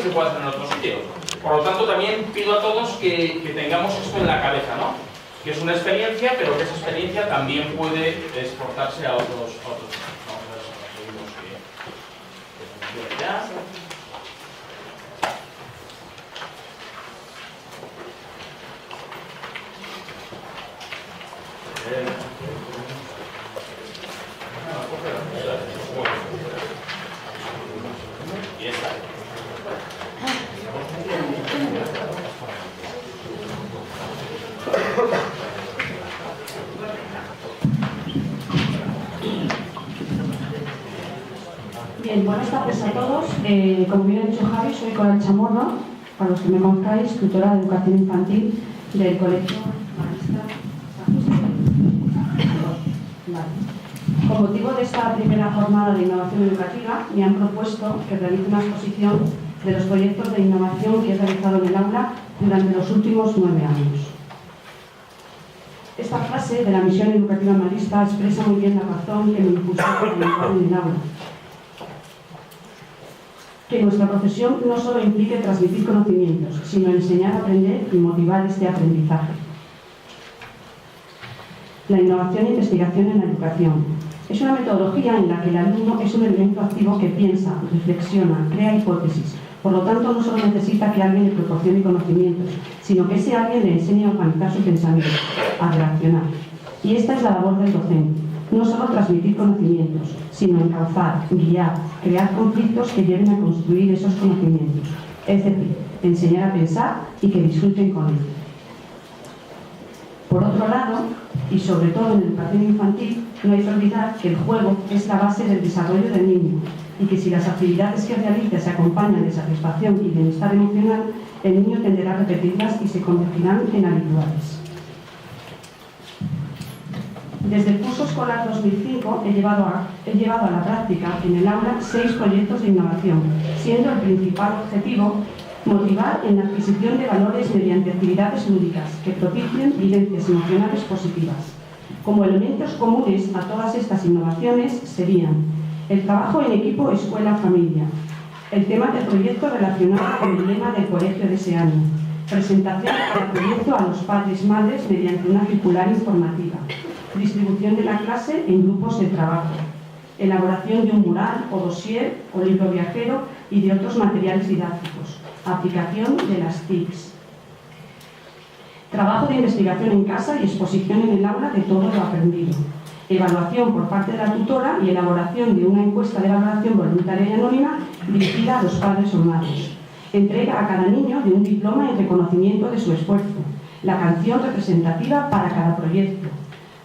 se puede hacer en otro sitio. Por lo tanto, también pido a todos que tengamos esto en la cabeza, ¿no? Que es una experiencia, pero que esa experiencia también puede exportarse a otros. Vamos a ver si conseguimos que funcione ya. Y está. Bien, buenas tardes a todos. Como bien ha dicho Javi, soy Coral Chamorro, para los que me conozcáis, tutora de educación infantil del Colegio Marista San José. Vale. Con motivo de esta primera jornada de innovación educativa, me han propuesto que realice una exposición de los proyectos de innovación que he realizado en el aula durante los últimos 9 años. Esta frase de la misión educativa marista expresa muy bien la razón que me impulsó a trabajar en el aula. Que nuestra profesión no solo implique transmitir conocimientos, sino enseñar a aprender y motivar este aprendizaje. La innovación e investigación en la educación es una metodología en la que el alumno es un elemento activo que piensa, reflexiona, crea hipótesis. Por lo tanto, no solo necesita que alguien le proporcione conocimientos, sino que ese alguien le enseñe a organizar su pensamiento, a reaccionar. Y esta es la labor del docente. No solo transmitir conocimientos, sino encauzar, guiar, crear conflictos que lleven a construir esos conocimientos. Es decir, enseñar a pensar y que disfruten con él. Por otro lado, y sobre todo en la educación infantil, no hay que olvidar que el juego es la base del desarrollo del niño y que si las actividades que realiza se acompañan de satisfacción y bienestar emocional, el niño tenderá a repetirlas y se convertirán en habituales. Desde el curso escolar 2005 he llevado a la práctica en el aula 6 proyectos de innovación, siendo el principal objetivo motivar en la adquisición de valores mediante actividades lúdicas que propicien vivencias emocionales positivas. Como elementos comunes a todas estas innovaciones serían el trabajo en equipo escuela-familia, el tema del proyecto relacionado con el lema del colegio de ese año, presentación del proyecto a los padres-madres mediante una circular informativa, distribución de la clase en grupos de trabajo, elaboración de un mural o dossier o libro viajero y de otros materiales didácticos, aplicación de las TICs, trabajo de investigación en casa y exposición en el aula de todo lo aprendido, evaluación por parte de la tutora y elaboración de una encuesta de valoración voluntaria y anónima dirigida a los padres o madres, entrega a cada niño de un diploma en reconocimiento de su esfuerzo, la canción representativa para cada proyecto.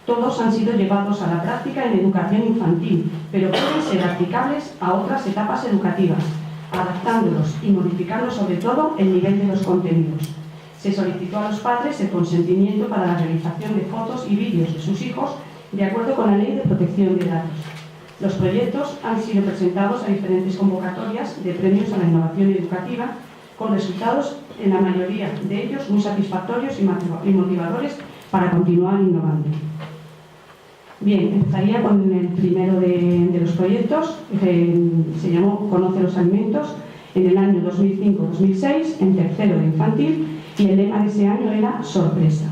Todos han sido llevados a la práctica en educación infantil, pero pueden ser aplicables a otras etapas educativas, adaptándolos y modificando sobre todo el nivel de los contenidos. Se solicitó a los padres el consentimiento para la realización de fotos y vídeos de sus hijos de acuerdo con la Ley de Protección de Datos. Los proyectos han sido presentados a diferentes convocatorias de premios a la innovación educativa, con resultados en la mayoría de ellos muy satisfactorios y motivadores para continuar innovando. Bien, empezaría con el primero de los proyectos, se llamó Conoce los alimentos, en el año 2005-2006, en tercero de infantil, y el lema de ese año era Sorpresa.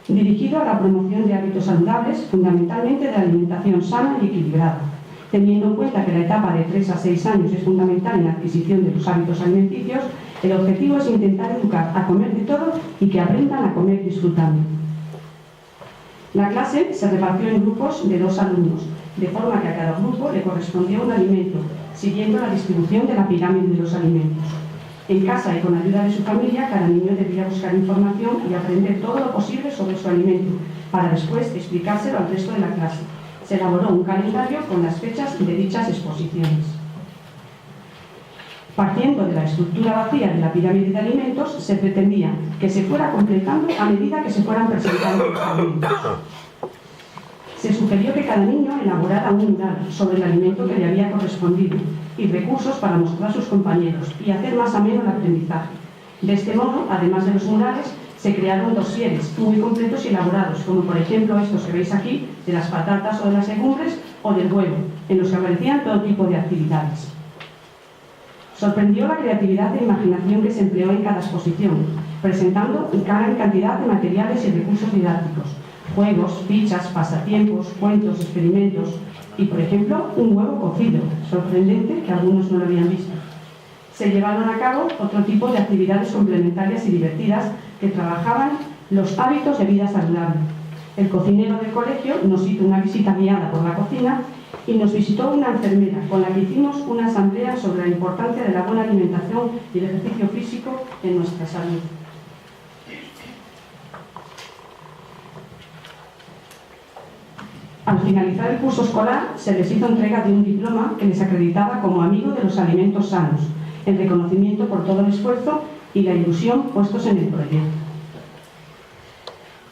Dirigido a la promoción de hábitos saludables, fundamentalmente de alimentación sana y equilibrada. Teniendo en cuenta que la etapa de 3 a 6 años es fundamental en la adquisición de los hábitos alimenticios, el objetivo es intentar educar a comer de todo y que aprendan a comer disfrutando. La clase se repartió en grupos de 2 alumnos, de forma que a cada grupo le correspondía un alimento, siguiendo la distribución de la pirámide de los alimentos. En casa y con ayuda de su familia, cada niño debía buscar información y aprender todo lo posible sobre su alimento, para después explicárselo al resto de la clase. Se elaboró un calendario con las fechas de dichas exposiciones. Partiendo de la estructura vacía de la pirámide de alimentos, se pretendía que se fuera completando a medida que se fueran presentando los alimentos. Se sugirió que cada niño elaborara un mural sobre el alimento que le había correspondido y recursos para mostrar a sus compañeros y hacer más ameno el aprendizaje. De este modo, además de los murales, se crearon dosieres muy completos y elaborados, como por ejemplo estos que veis aquí, de las patatas o de las legumbres o del huevo, en los que aparecían todo tipo de actividades. Sorprendió la creatividad e imaginación que se empleó en cada exposición, presentando gran cantidad de materiales y recursos didácticos, juegos, fichas, pasatiempos, cuentos, experimentos y, por ejemplo, un huevo cocido, sorprendente que algunos no lo habían visto. Se llevaron a cabo otro tipo de actividades complementarias y divertidas que trabajaban los hábitos de vida saludable. El cocinero del colegio nos hizo una visita guiada por la cocina y nos visitó una enfermera con la que hicimos una asamblea sobre la importancia de la buena alimentación y el ejercicio físico en nuestra salud. Al finalizar el curso escolar, se les hizo entrega de un diploma que les acreditaba como amigo de los alimentos sanos, en reconocimiento por todo el esfuerzo y la ilusión puestos en el proyecto.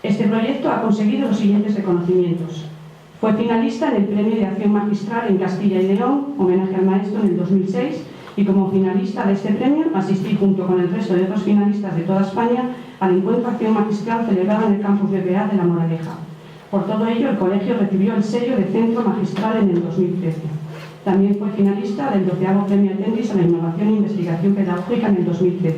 Este proyecto ha conseguido los siguientes reconocimientos. Fue finalista en el Premio de Acción Magistral en Castilla y León, homenaje al maestro, en el 2006, y como finalista de este premio asistí junto con el resto de otros finalistas de toda España al encuentro Acción Magistral celebrado en el campus BBA de La Moraleja. Por todo ello, el colegio recibió el sello de Centro Magistral en el 2013. También fue finalista del 12º Premio Atendis a la Innovación e Investigación Pedagógica en el 2013.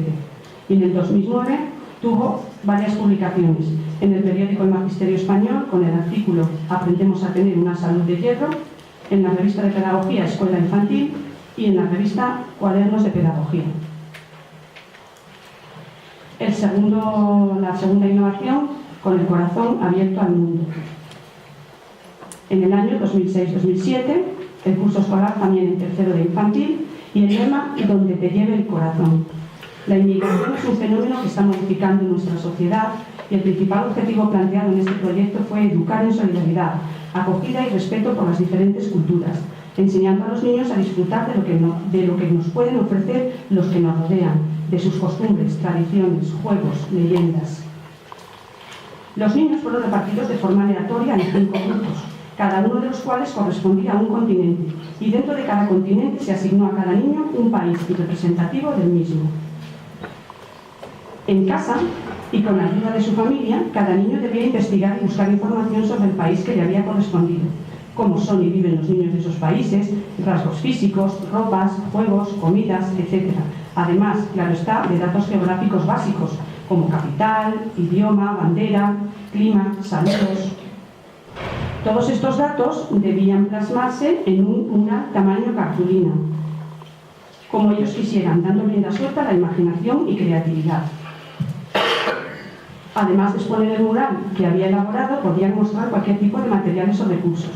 Y en el 2009 tuvo varias publicaciones en el periódico El Magisterio Español con el artículo Aprendemos a tener una salud de hierro, en la revista de Pedagogía Escuela Infantil y en la revista Cuadernos de Pedagogía. La segunda innovación, con el corazón abierto al mundo. En el año 2006-2007, el curso escolar también en tercero de infantil y el lema Donde te lleve el corazón. La inmigración es un fenómeno que está modificando nuestra sociedad y el principal objetivo planteado en este proyecto fue educar en solidaridad, acogida y respeto por las diferentes culturas, enseñando a los niños a disfrutar de lo que nos pueden ofrecer los que nos rodean, de sus costumbres, tradiciones, juegos, leyendas. Los niños fueron repartidos de forma aleatoria en 5 grupos, cada uno de los cuales correspondía a un continente, y dentro de cada continente se asignó a cada niño un país representativo del mismo. En casa, y con la ayuda de su familia, cada niño debía investigar y buscar información sobre el país que le había correspondido, cómo son y viven los niños de esos países, rasgos físicos, ropas, juegos, comidas, etc. Además, claro está, de datos geográficos básicos, como capital, idioma, bandera, clima, saludos. Todos estos datos debían plasmarse en un mural tamaño cartulina, como ellos quisieran, dando rienda suelta a la imaginación y creatividad. Además de exponer el mural que había elaborado, podían mostrar cualquier tipo de materiales o recursos.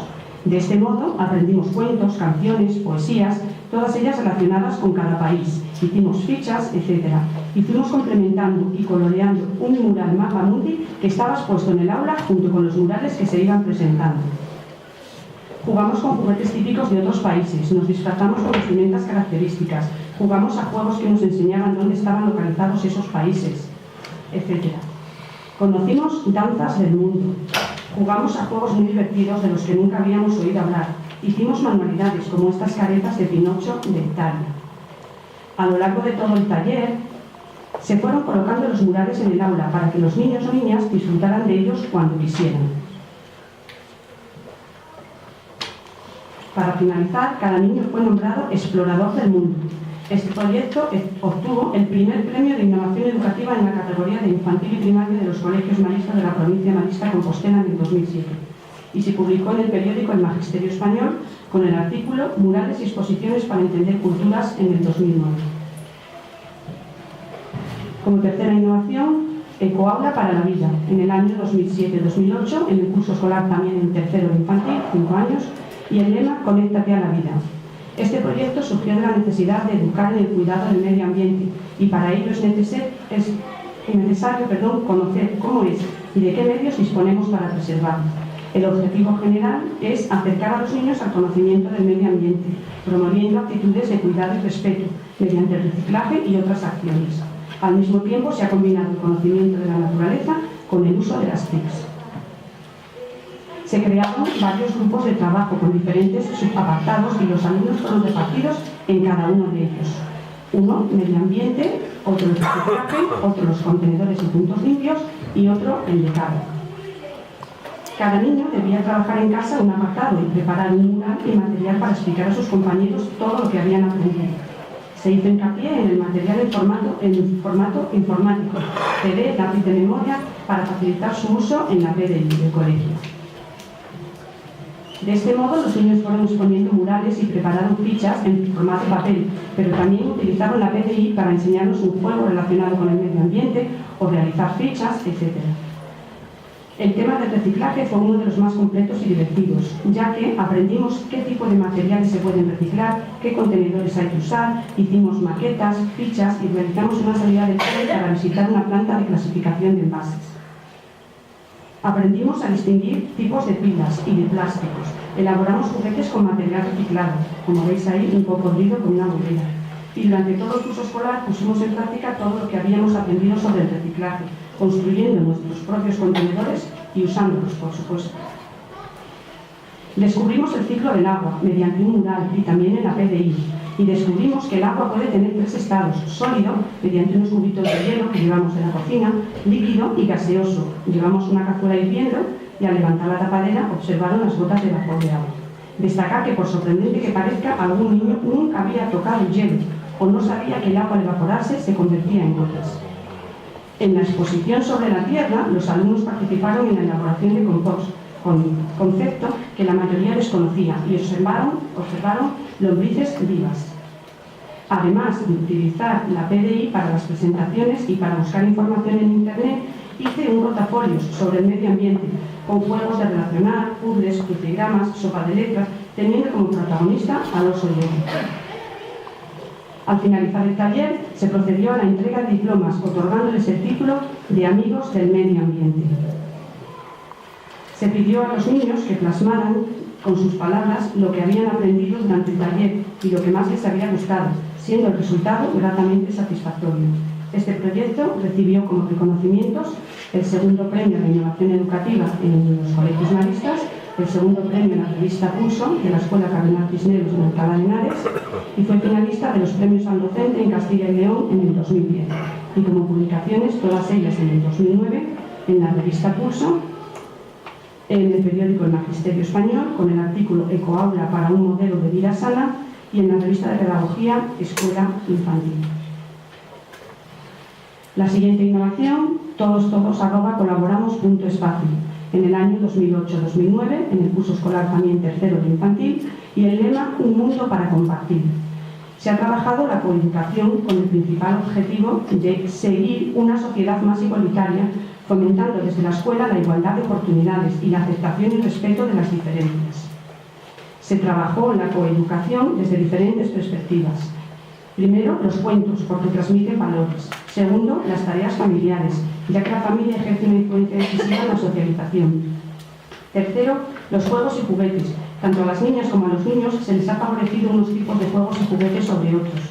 De este modo, aprendimos cuentos, canciones, poesías, todas ellas relacionadas con cada país. Hicimos fichas, etc. Y fuimos complementando y coloreando un mural mapa mundi que estaba expuesto en el aula junto con los murales que se iban presentando. Jugamos con juguetes típicos de otros países, nos disfrazamos con vestimentas características, jugamos a juegos que nos enseñaban dónde estaban localizados esos países, etc. Conocimos danzas del mundo, jugamos a juegos muy divertidos de los que nunca habíamos oído hablar, hicimos manualidades como estas caretas de Pinocho de Italia. A lo largo de todo el taller, se fueron colocando los murales en el aula para que los niños o niñas disfrutaran de ellos cuando quisieran. Para finalizar, cada niño fue nombrado explorador del mundo. Este proyecto obtuvo el primer premio de innovación educativa en la categoría de infantil y primaria de los colegios maristas de la provincia de Marista Compostela en el 2007 y se publicó en el periódico El Magisterio Español con el artículo Murales y exposiciones para entender culturas en el 2009. Como tercera innovación, Ecoaula para la vida, en el año 2007-2008, en el curso escolar también en tercero de infantil, 5 años, y el lema Conéctate a la vida. Este proyecto surgió de la necesidad de educar en el cuidado del medio ambiente y para ello es necesario conocer cómo es y de qué medios disponemos para preservarlo. El objetivo general es acercar a los niños al conocimiento del medio ambiente, promoviendo actitudes de cuidado y respeto mediante el reciclaje y otras acciones. Al mismo tiempo se ha combinado el conocimiento de la naturaleza con el uso de las TICs. Se crearon varios grupos de trabajo con diferentes subapartados y los alumnos fueron repartidos en cada uno de ellos. Uno, medio ambiente, otro el reciclaje, otro los contenedores y puntos limpios y otro el decálogo. Cada niño debía trabajar en casa un apartado y preparar un mural y material para explicar a sus compañeros todo lo que habían aprendido. Se hizo hincapié en el material en formato informático, CD, lápiz de memoria, para facilitar su uso en la PDI del colegio. De este modo, los niños fueron exponiendo murales y prepararon fichas en formato papel, pero también utilizaron la PDI para enseñarnos un juego relacionado con el medio ambiente o realizar fichas, etc. El tema del reciclaje fue uno de los más completos y divertidos, ya que aprendimos qué tipo de materiales se pueden reciclar, qué contenedores hay que usar, hicimos maquetas, fichas y realizamos una salida del cole para visitar una planta de clasificación de envases. Aprendimos a distinguir tipos de pilas y de plásticos. Elaboramos juguetes con material reciclado, como veis ahí, un cocodrilo con una bolera. Y durante todo el curso escolar pusimos en práctica todo lo que habíamos aprendido sobre el reciclaje, construyendo nuestros propios contenedores y usándolos, por supuesto. Descubrimos el ciclo del agua mediante un mural y también en la PDI, y descubrimos que el agua puede tener tres estados: sólido, mediante unos cubitos de hielo que llevamos de la cocina; líquido y gaseoso. Llevamos una cazuela hirviendo y al levantar la tapadera observaron las gotas de vapor de agua. Destacar que, por sorprendente que parezca, algún niño nunca había tocado el hielo o no sabía que el agua al evaporarse se convertía en gotas. En la exposición sobre la tierra, los alumnos participaron en la elaboración de compost, concepto que la mayoría desconocía, y observaron lombrices vivas. Además de utilizar la PDI para las presentaciones y para buscar información en Internet, hice un rotafolios sobre el medio ambiente, con juegos de relacionar, puzzles, crucigramas, sopa de letras, teniendo como protagonista al oso yogi. Al finalizar el taller, se procedió a la entrega de diplomas, otorgándoles el título de Amigos del Medio Ambiente. Se pidió a los niños que plasmaran con sus palabras lo que habían aprendido durante el taller y lo que más les había gustado, siendo el resultado gratamente satisfactorio. Este proyecto recibió como reconocimientos el segundo premio de innovación educativa en los colegios maristas, el segundo premio en la revista Pulso de la Escuela Cardenal Cisneros en Alcalá de Henares, y fue finalista de los premios al docente en Castilla y León en el 2010, y como publicaciones, todas ellas en el 2009, en la revista Pulso, en el periódico El Magisterio Español, con el artículo Ecoaula para un modelo de vida sana, y en la revista de pedagogía Escuela Infantil. La siguiente innovación, todos@colaboramos.espacio, en el año 2008-2009, en el curso escolar también tercero de infantil, y el lema Un mundo para compartir. Se ha trabajado la coeducación con el principal objetivo de seguir una sociedad más igualitaria, fomentando desde la escuela la igualdad de oportunidades y la aceptación y respeto de las diferencias. Se trabajó la coeducación desde diferentes perspectivas. Primero, los cuentos, porque transmiten valores. Segundo, las tareas familiares, ya que la familia ejerce una influencia decisiva en la socialización. Tercero, los juegos y juguetes. Tanto a las niñas como a los niños se les ha favorecido unos tipos de juegos y juguetes sobre otros.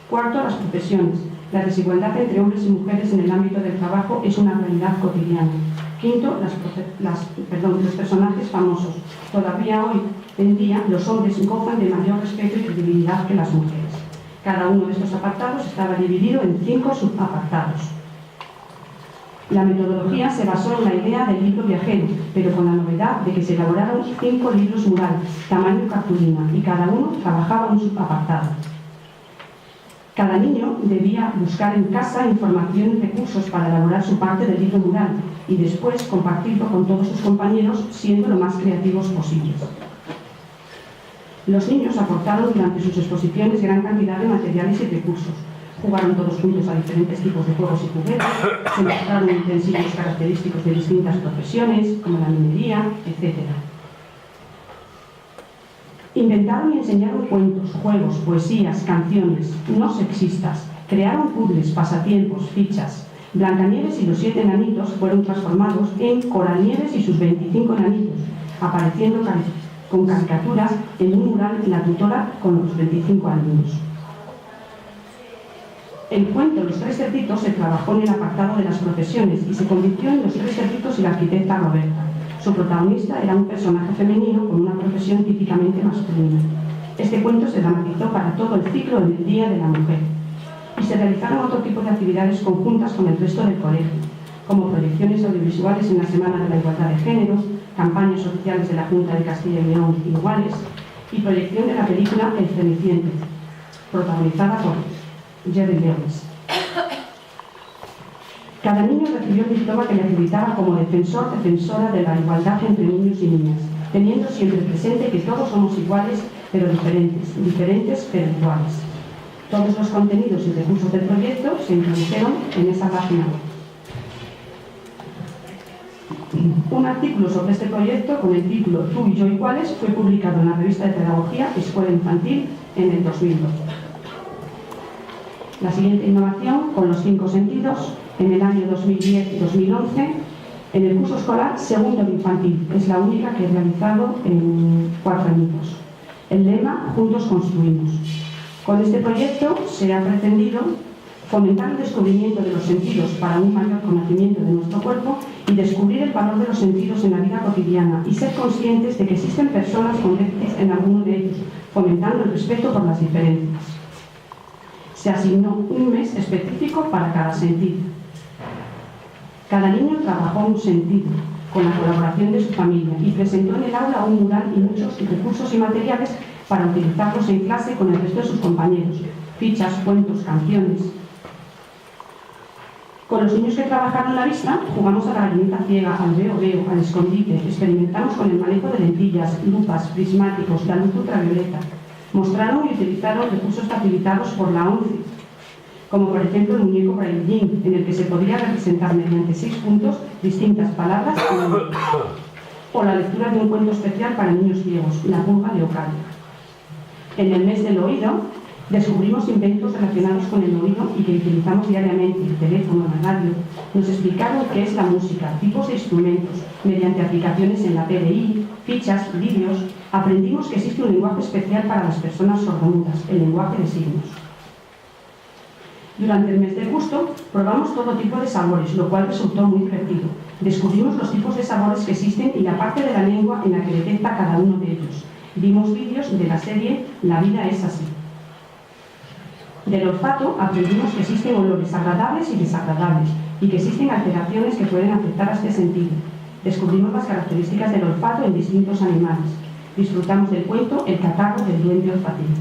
Cuarto, las profesiones. La desigualdad entre hombres y mujeres en el ámbito del trabajo es una realidad cotidiana. Quinto, los personajes famosos. Todavía hoy en día los hombres gozan de mayor respeto y credibilidad que las mujeres. Cada uno de estos apartados estaba dividido en 5 subapartados. La metodología se basó en la idea del libro viajero, pero con la novedad de que se elaboraron 5 libros mural, tamaño cartulina, y cada uno trabajaba un subapartado. Cada niño debía buscar en casa información y recursos para elaborar su parte del libro mural y después compartirlo con todos sus compañeros, siendo lo más creativos posibles. Los niños aportaron durante sus exposiciones gran cantidad de materiales y recursos. Jugaron todos juntos a diferentes tipos de juegos y juguetes, se mostraron utensilios característicos de distintas profesiones, como la minería, etc. Inventaron y enseñaron cuentos, juegos, poesías, canciones, no sexistas. Crearon puzzles, pasatiempos, fichas. Blancanieves y los 7 enanitos fueron transformados en Coralnieves y sus 25 enanitos, apareciendo con caricaturas en un mural en la tutora con los 25 alumnos. El cuento Los 3 cerditos se trabajó en el apartado de las profesiones y se convirtió en Los 3 cerditos y la arquitecta Roberta. Su protagonista era un personaje femenino con una profesión típicamente masculina. Este cuento se dramatizó para todo el ciclo en el Día de la Mujer. Y se realizaron otro tipo de actividades conjuntas con el resto del colegio, como proyecciones audiovisuales en la Semana de la Igualdad de Género, campañas oficiales de la Junta de Castilla y León iguales, y proyección de la película El Ceniciento, protagonizada por Jerry Lewis. Cada niño recibió un diploma que le acreditaba como defensora de la igualdad entre niños y niñas, teniendo siempre presente que todos somos iguales pero diferentes pero iguales. Todos los contenidos y recursos del proyecto se introdujeron en esa página web. Un artículo sobre este proyecto con el título Tú y yo iguales fue publicado en la revista de Pedagogía Escuela Infantil en el 2012. La siguiente innovación, con los 5 sentidos, en el año 2010 y 2011, en el curso escolar segundo de infantil. Es la única que he realizado en 4 añitos. El lema, Juntos construimos. Con este proyecto se ha pretendido fomentar el descubrimiento de los sentidos para un mayor conocimiento de nuestro cuerpo y descubrir el valor de los sentidos en la vida cotidiana y ser conscientes de que existen personas con déficits en alguno de ellos, fomentando el respeto por las diferencias. Se asignó un mes específico para cada sentido. Cada niño trabajó un sentido con la colaboración de su familia y presentó en el aula un mural y muchos recursos y materiales para utilizarlos en clase con el resto de sus compañeros, fichas, cuentos, canciones. Con los niños que trabajaron la vista, jugamos a la gallinita ciega, al veo-veo, al escondite, experimentamos con el manejo de lentillas, lupas, prismáticos, la luz ultravioleta. Mostraron y utilizaron recursos facilitados por la ONCE, como por ejemplo el muñeco Braille, en el que se podría representar mediante 6 puntos distintas palabras o la lectura de un cuento especial para niños ciegos, La pulga leocaria. En el mes del oído, descubrimos inventos relacionados con el oído y que utilizamos diariamente, el teléfono, la radio. Nos explicaron qué es la música, tipos de instrumentos, mediante aplicaciones en la PDI, fichas, vídeos. Aprendimos que existe un lenguaje especial para las personas sordomudas, el lenguaje de signos. Durante el mes del gusto, probamos todo tipo de sabores, lo cual resultó muy divertido. Descubrimos los tipos de sabores que existen y la parte de la lengua en la que detecta cada uno de ellos. Vimos vídeos de la serie La vida es así. Del olfato aprendimos que existen olores agradables y desagradables y que existen alteraciones que pueden afectar a este sentido. Descubrimos las características del olfato en distintos animales. Disfrutamos del cuento El catarro del duende olfativo.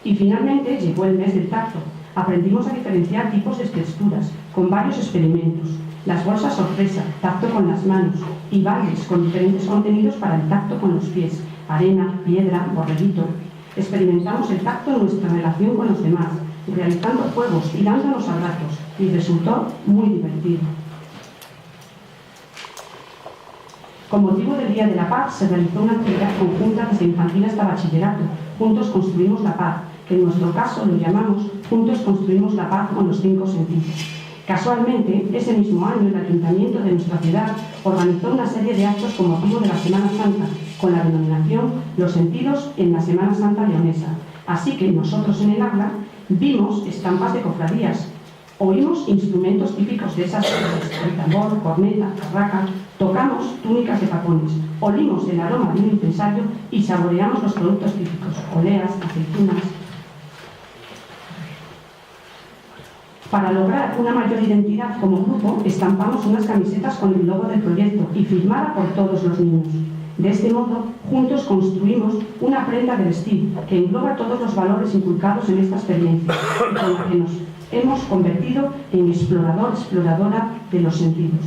Y finalmente llegó el mes del tacto. Aprendimos a diferenciar tipos de texturas con varios experimentos. Las bolsas sorpresa, tacto con las manos y baldes con diferentes contenidos para el tacto con los pies, arena, piedra, borreguito. Experimentamos el tacto en nuestra relación con los demás, realizando juegos y dándonos abrazos, y resultó muy divertido. Con motivo del Día de la Paz se realizó una actividad conjunta desde infantil hasta bachillerato. Juntos construimos la paz, que en nuestro caso lo llamamos Juntos construimos la paz con los 5 sentidos. Casualmente, ese mismo año el Ayuntamiento de nuestra ciudad organizó una serie de actos con motivo de la Semana Santa, con la denominación Los sentidos en la Semana Santa leonesa. Así que nosotros en el aula vimos estampas de cofradías, oímos instrumentos típicos de esas ciudades, el tambor, corneta, carraca, tocamos túnicas de tacones, olimos el aroma de un incensario y saboreamos los productos típicos, oleas, aceitunas. Para lograr una mayor identidad como grupo, estampamos unas camisetas con el logo del proyecto y firmada por todos los niños. De este modo, juntos construimos una prenda de vestir que engloba todos los valores inculcados en esta experiencia y con la que nos hemos convertido en exploradora de los sentidos.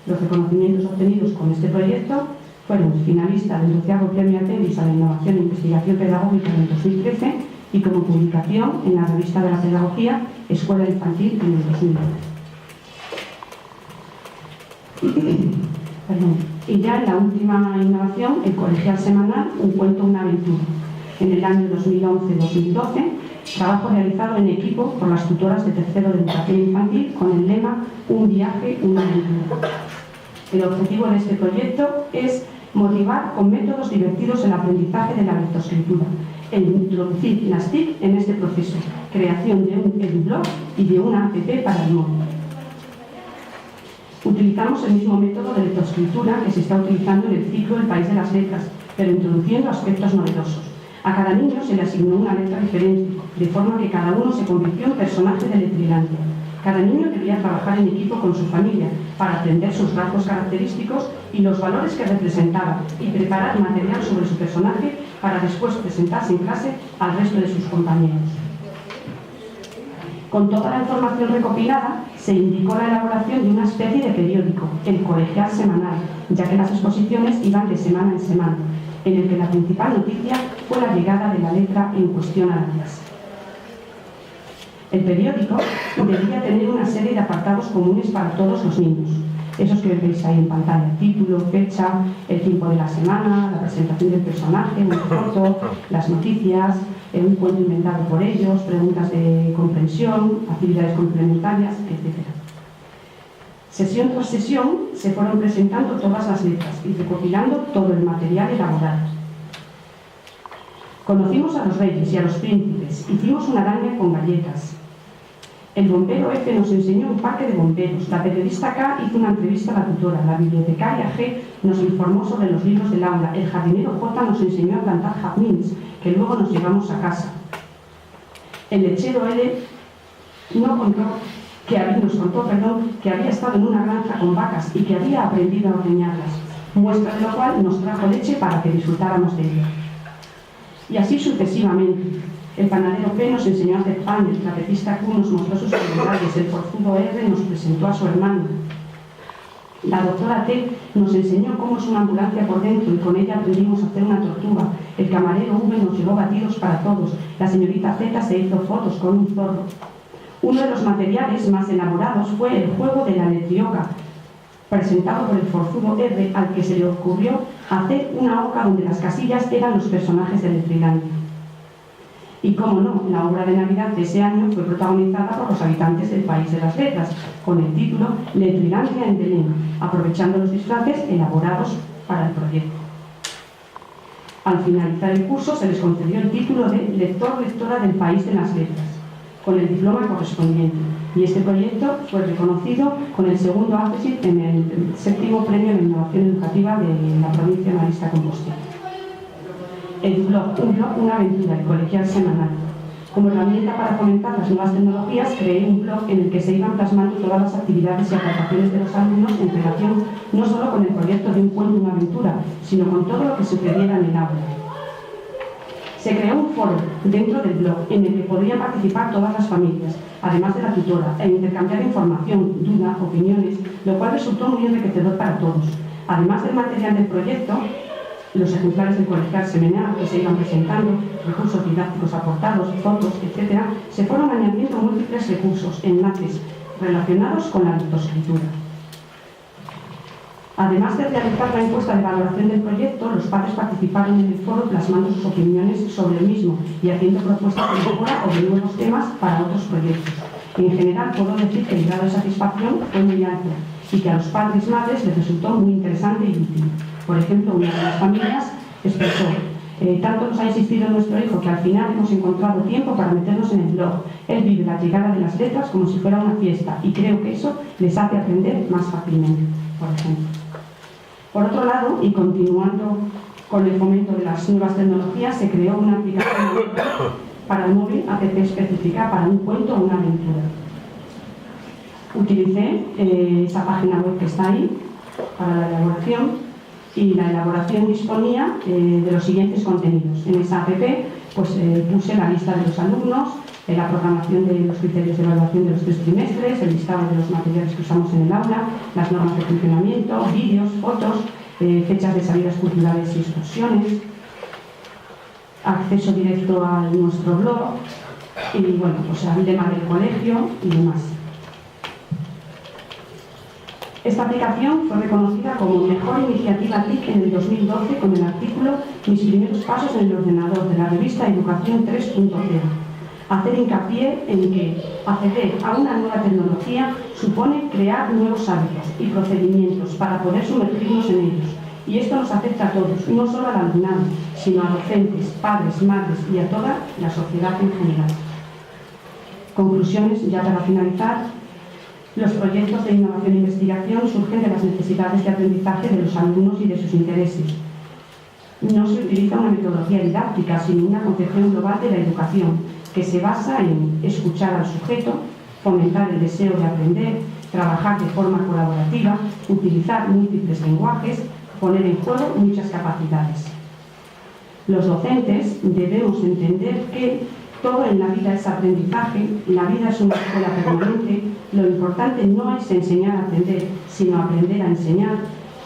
Los reconocimientos obtenidos con este proyecto fueron finalista del 12º Premio Artemisa a la Innovación e Investigación Pedagógica en el 2013 y como publicación en la Revista de la Pedagogía Escuela Infantil en el 2009. Y ya en la última innovación, el colegial semanal Un cuento, una aventura. En el año 2011-2012, trabajo realizado en equipo por las tutoras de tercero de educación infantil con el lema Un viaje, una aventura. El objetivo de este proyecto es motivar con métodos divertidos el aprendizaje de la lectoescritura e introducir las TIC en este proceso, creación de un edblog y de una app para el móvil. Utilizamos el mismo método de lectoescritura que se está utilizando en el ciclo El País de las Letras, pero introduciendo aspectos novedosos. A cada niño se le asignó una letra diferente, de forma que cada uno se convirtió en personaje de Letrilante. Cada niño debía trabajar en equipo con su familia para aprender sus rasgos característicos y los valores que representaba y preparar material sobre su personaje para después presentarse en clase al resto de sus compañeros. Con toda la información recopilada, se indicó la elaboración de una especie de periódico, el colegial semanal, ya que las exposiciones iban de semana en semana, en el que la principal noticia fue la llegada de la letra en cuestión a la clase. El periódico debía tener una serie de apartados comunes para todos los niños, esos que veis ahí en pantalla: título, fecha, el tiempo de la semana, la presentación del personaje, una foto, las noticias, un cuento inventado por ellos, preguntas de comprensión, actividades complementarias, etc. Sesión tras sesión se fueron presentando todas las letras y recopilando todo el material elaborado. Conocimos a los reyes y a los príncipes, hicimos una araña con galletas. El bombero F nos enseñó un parque de bomberos, la periodista K hizo una entrevista a la tutora, la bibliotecaria G nos informó sobre los libros del aula, el jardinero J nos enseñó a plantar jazmines, que luego nos llevamos a casa. El lechero L nos contó que había estado en una granja con vacas y que había aprendido a ordeñarlas, muestra de lo cual nos trajo leche para que disfrutáramos de ella. Y así sucesivamente. El panadero P nos enseñó a hacer pan, el trapecista Q nos mostró sus habilidades, el forzudo R nos presentó a su hermano. La doctora T nos enseñó cómo es una ambulancia por dentro y con ella aprendimos a hacer una tortuga. El camarero V nos llevó batidos para todos. La señorita Z se hizo fotos con un zorro. Uno de los materiales más elaborados fue el juego de la letrioca, presentado por el forzudo R, al que se le ocurrió hacer una oca donde las casillas eran los personajes de Letrilandia. Y como no, la obra de Navidad de ese año fue protagonizada por los habitantes del País de las Letras, con el título Letrilandia en Belén, aprovechando los disfraces elaborados para el proyecto. Al finalizar el curso se les concedió el título de lector-lectora del País de las Letras, con el diploma correspondiente, y este proyecto fue reconocido con el segundo ACESID en el 7º Premio de Innovación Educativa de la provincia de Marista-Compostela. El blog, una aventura, el colegial semanal. Como herramienta para fomentar las nuevas tecnologías, creé un blog en el que se iban plasmando todas las actividades y aportaciones de los alumnos en relación no solo con el proyecto de un cuento, una aventura, sino con todo lo que sucediera en el aula. Se creó un foro dentro del blog en el que podían participar todas las familias, además de la tutora, e intercambiar información, dudas, opiniones, lo cual resultó muy enriquecedor para todos. Además del material del proyecto, los ejemplares del colegial semanal que se iban presentando, recursos didácticos aportados, fotos, etc., se fueron añadiendo múltiples recursos, enlaces relacionados con la lectoescritura. Además de realizar la encuesta de valoración del proyecto, los padres participaron en el foro plasmando sus opiniones sobre el mismo y haciendo propuestas de mejora o de nuevos temas para otros proyectos. En general, puedo decir que el grado de satisfacción fue muy alto y que a los padres y madres les resultó muy interesante y útil. Por ejemplo, una de las familias expresó: tanto nos ha insistido nuestro hijo que al final hemos encontrado tiempo para meternos en el blog. Él vive la llegada de las letras como si fuera una fiesta y creo que eso les hace aprender más fácilmente, por ejemplo. Por otro lado, y continuando con el fomento de las nuevas tecnologías, se creó una aplicación para el móvil APP específica para un cuento o una aventura. Utilicé esa página web que está ahí para la elaboración, y la elaboración disponía de los siguientes contenidos. En esa app pues, puse la lista de los alumnos, la programación de los criterios de evaluación de los 3 trimestres, el listado de los materiales que usamos en el aula, las normas de funcionamiento, vídeos, fotos, fechas de salidas culturales y excursiones, acceso directo a nuestro blog y bueno, pues el tema del colegio y demás. Esta aplicación fue reconocida como Mejor Iniciativa TIC en el 2012 con el artículo Mis primeros pasos en el ordenador de la revista Educación 3.0. Hacer hincapié en que acceder a una nueva tecnología supone crear nuevos hábitos y procedimientos para poder sumergirnos en ellos. Y esto nos afecta a todos, no solo al alumnado, sino a docentes, padres, madres y a toda la sociedad en general. Conclusiones, ya para finalizar. Los proyectos de innovación e investigación surgen de las necesidades de aprendizaje de los alumnos y de sus intereses. No se utiliza una metodología didáctica, sino una concepción global de la educación, que se basa en escuchar al sujeto, fomentar el deseo de aprender, trabajar de forma colaborativa, utilizar múltiples lenguajes, poner en juego muchas capacidades. Los docentes debemos entender que Todo en la vida es aprendizaje, la vida es una escuela permanente, lo importante no es enseñar a aprender, sino aprender a enseñar.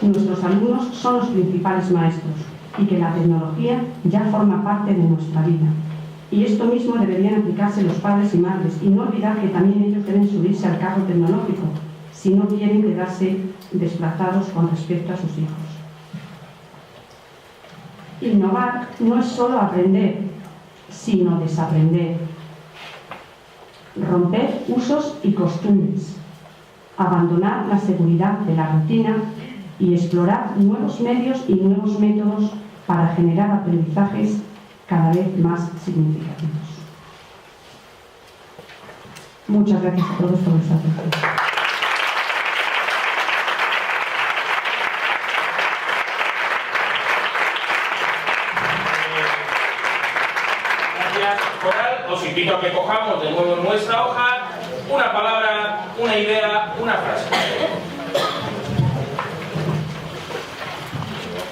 Nuestros alumnos son los principales maestros y que la tecnología ya forma parte de nuestra vida. Y esto mismo deberían aplicarse los padres y madres y no olvidar que también ellos deben subirse al carro tecnológico si no quieren quedarse desplazados con respecto a sus hijos. Innovar no es solo aprender, sino desaprender. Romper usos y costumbres. Abandonar la seguridad de la rutina y explorar nuevos medios y nuevos métodos para generar aprendizajes cada vez más significativos. Muchas gracias a todos por vuestra atención. Gracias, Coral. Os invito a que cojamos de nuevo en nuestra hoja una palabra, una idea, una frase.